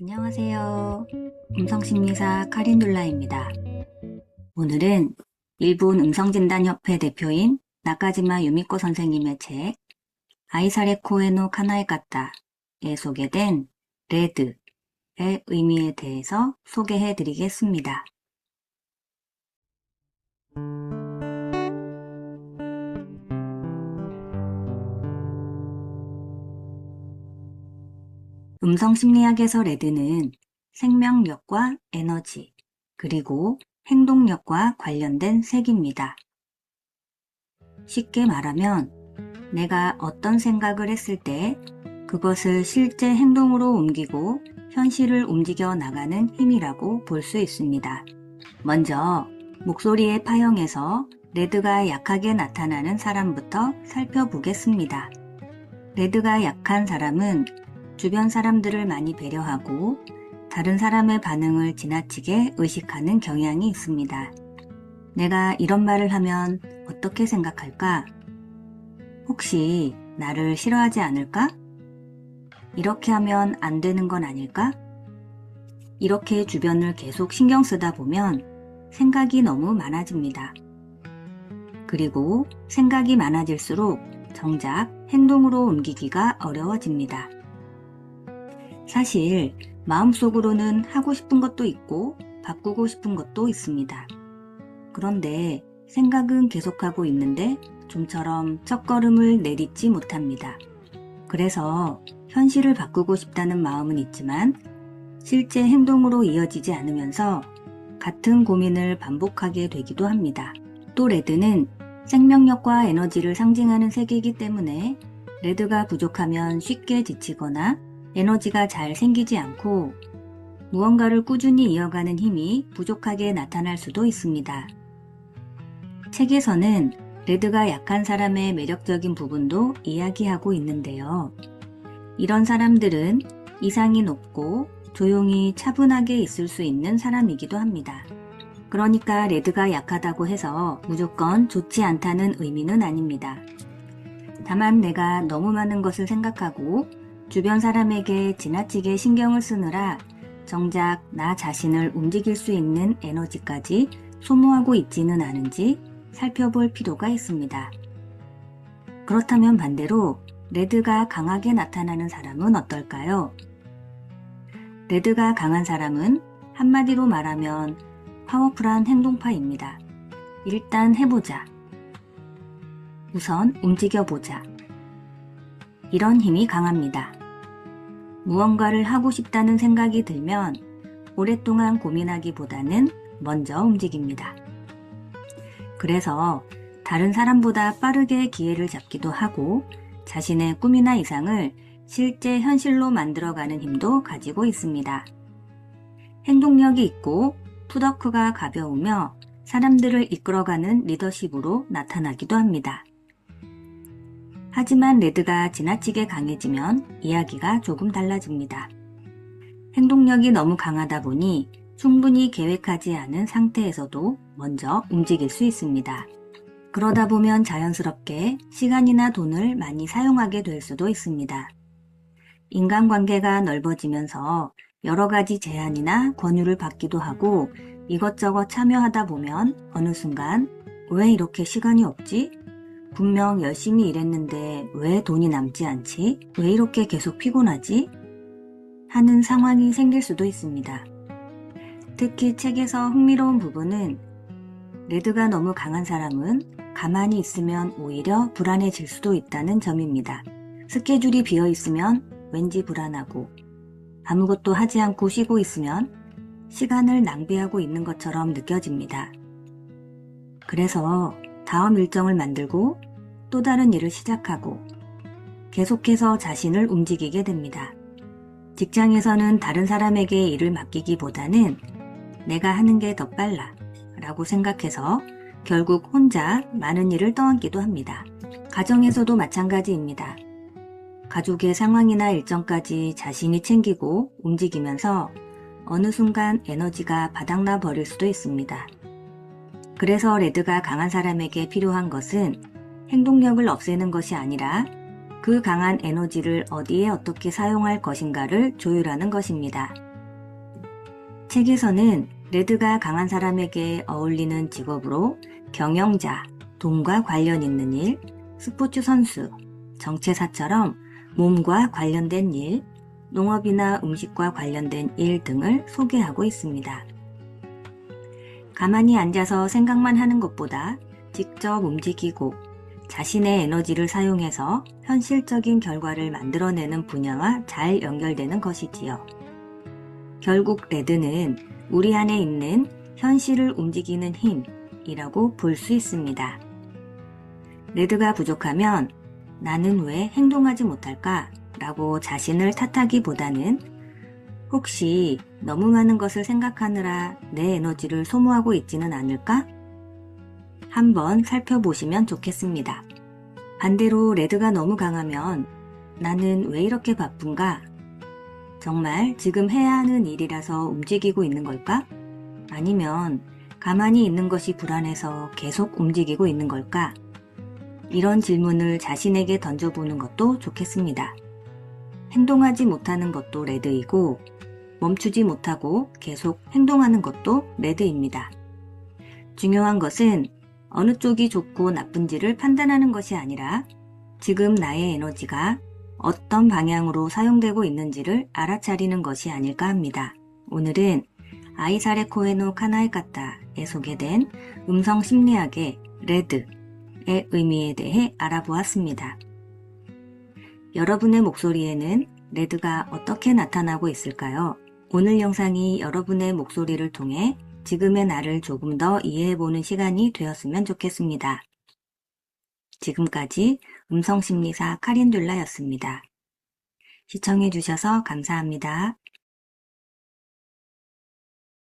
안녕하세요. 음성심리사 카린둘라입니다. 오늘은 일본 음성진단협회 대표인 나카지마 유미코 선생님의 책 아이사레 코에노 카나에 까타에 소개된 레드의 의미에 대해서 소개해 드리겠습니다. 음성심리학에서 레드는 생명력과 에너지, 그리고 행동력과 관련된 색입니다. 쉽게 말하면 내가 어떤 생각을 했을 때 그것을 실제 행동으로 옮기고 현실을 움직여 나가는 힘이라고 볼 수 있습니다. 먼저 목소리의 파형에서 레드가 약하게 나타나는 사람부터 살펴보겠습니다. 레드가 약한 사람은 주변 사람들을 많이 배려하고 다른 사람의 반응을 지나치게 의식하는 경향이 있습니다. 내가 이런 말을 하면 어떻게 생각할까? 혹시 나를 싫어하지 않을까? 이렇게 하면 안 되는 건 아닐까? 이렇게 주변을 계속 신경 쓰다 보면 생각이 너무 많아집니다. 그리고 생각이 많아질수록 정작 행동으로 옮기기가 어려워집니다. 사실 마음속으로는 하고 싶은 것도 있고 바꾸고 싶은 것도 있습니다. 그런데 생각은 계속하고 있는데 좀처럼 첫걸음을 내딛지 못합니다. 그래서 현실을 바꾸고 싶다는 마음은 있지만 실제 행동으로 이어지지 않으면서 같은 고민을 반복하게 되기도 합니다. 또 레드는 생명력과 에너지를 상징하는 색이기 때문에 레드가 부족하면 쉽게 지치거나 에너지가 잘 생기지 않고 무언가를 꾸준히 이어가는 힘이 부족하게 나타날 수도 있습니다. 책에서는 레드가 약한 사람의 매력적인 부분도 이야기하고 있는데요. 이런 사람들은 이상이 높고 조용히 차분하게 있을 수 있는 사람이기도 합니다. 그러니까 레드가 약하다고 해서 무조건 좋지 않다는 의미는 아닙니다. 다만 내가 너무 많은 것을 생각하고 주변 사람에게 지나치게 신경을 쓰느라 정작 나 자신을 움직일 수 있는 에너지까지 소모하고 있지는 않은지 살펴볼 필요가 있습니다. 그렇다면 반대로 레드가 강하게 나타나는 사람은 어떨까요? 레드가 강한 사람은 한마디로 말하면 파워풀한 행동파입니다. 일단 해보자. 우선 움직여보자. 이런 힘이 강합니다. 무언가를 하고 싶다는 생각이 들면 오랫동안 고민하기보다는 먼저 움직입니다. 그래서 다른 사람보다 빠르게 기회를 잡기도 하고 자신의 꿈이나 이상을 실제 현실로 만들어가는 힘도 가지고 있습니다. 행동력이 있고 푸더크가 가벼우며 사람들을 이끌어가는 리더십으로 나타나기도 합니다. 하지만 레드가 지나치게 강해지면 이야기가 조금 달라집니다. 행동력이 너무 강하다 보니 충분히 계획하지 않은 상태에서도 먼저 움직일 수 있습니다. 그러다 보면 자연스럽게 시간이나 돈을 많이 사용하게 될 수도 있습니다. 인간관계가 넓어지면서 여러 가지 제안이나 권유를 받기도 하고 이것저것 참여하다 보면 어느 순간 왜 이렇게 시간이 없지? 분명 열심히 일했는데 왜 돈이 남지 않지? 왜 이렇게 계속 피곤하지? 하는 상황이 생길 수도 있습니다. 특히 책에서 흥미로운 부분은 레드가 너무 강한 사람은 가만히 있으면 오히려 불안해질 수도 있다는 점입니다. 스케줄이 비어 있으면 왠지 불안하고 아무것도 하지 않고 쉬고 있으면 시간을 낭비하고 있는 것처럼 느껴집니다. 그래서 다음 일정을 만들고 또 다른 일을 시작하고 계속해서 자신을 움직이게 됩니다. 직장에서는 다른 사람에게 일을 맡기기보다는 내가 하는 게 더 빨라 라고 생각해서 결국 혼자 많은 일을 떠안기도 합니다. 가정에서도 마찬가지입니다. 가족의 상황이나 일정까지 자신이 챙기고 움직이면서 어느 순간 에너지가 바닥나 버릴 수도 있습니다. 그래서 레드가 강한 사람에게 필요한 것은 행동력을 없애는 것이 아니라 그 강한 에너지를 어디에 어떻게 사용할 것인가를 조율하는 것입니다. 책에서는 레드가 강한 사람에게 어울리는 직업으로 경영자, 돈과 관련 있는 일, 스포츠 선수, 정체사처럼 몸과 관련된 일, 농업이나 음식과 관련된 일 등을 소개하고 있습니다. 가만히 앉아서 생각만 하는 것보다 직접 움직이고 자신의 에너지를 사용해서 현실적인 결과를 만들어내는 분야와 잘 연결되는 것이지요. 결국 레드는 우리 안에 있는 현실을 움직이는 힘이라고 볼 수 있습니다. 레드가 부족하면 나는 왜 행동하지 못할까? 라고 자신을 탓하기보다는 혹시 너무 많은 것을 생각하느라 내 에너지를 소모하고 있지는 않을까? 한번 살펴보시면 좋겠습니다. 반대로 레드가 너무 강하면 나는 왜 이렇게 바쁜가? 정말 지금 해야 하는 일이라서 움직이고 있는 걸까? 아니면 가만히 있는 것이 불안해서 계속 움직이고 있는 걸까? 이런 질문을 자신에게 던져보는 것도 좋겠습니다. 행동하지 못하는 것도 레드이고 멈추지 못하고 계속 행동하는 것도 레드입니다. 중요한 것은 어느 쪽이 좋고 나쁜지를 판단하는 것이 아니라 지금 나의 에너지가 어떤 방향으로 사용되고 있는지를 알아차리는 것이 아닐까 합니다. 오늘은 아이사레 코에노 카나에 카타에 소개된 음성 심리학의 레드의 의미에 대해 알아보았습니다. 여러분의 목소리에는 레드가 어떻게 나타나고 있을까요? 오늘 영상이 여러분의 목소리를 통해 지금의 나를 조금 더 이해해보는 시간이 되었으면 좋겠습니다. 지금까지 음성심리사 카린듈라였습니다. 시청해주셔서 감사합니다.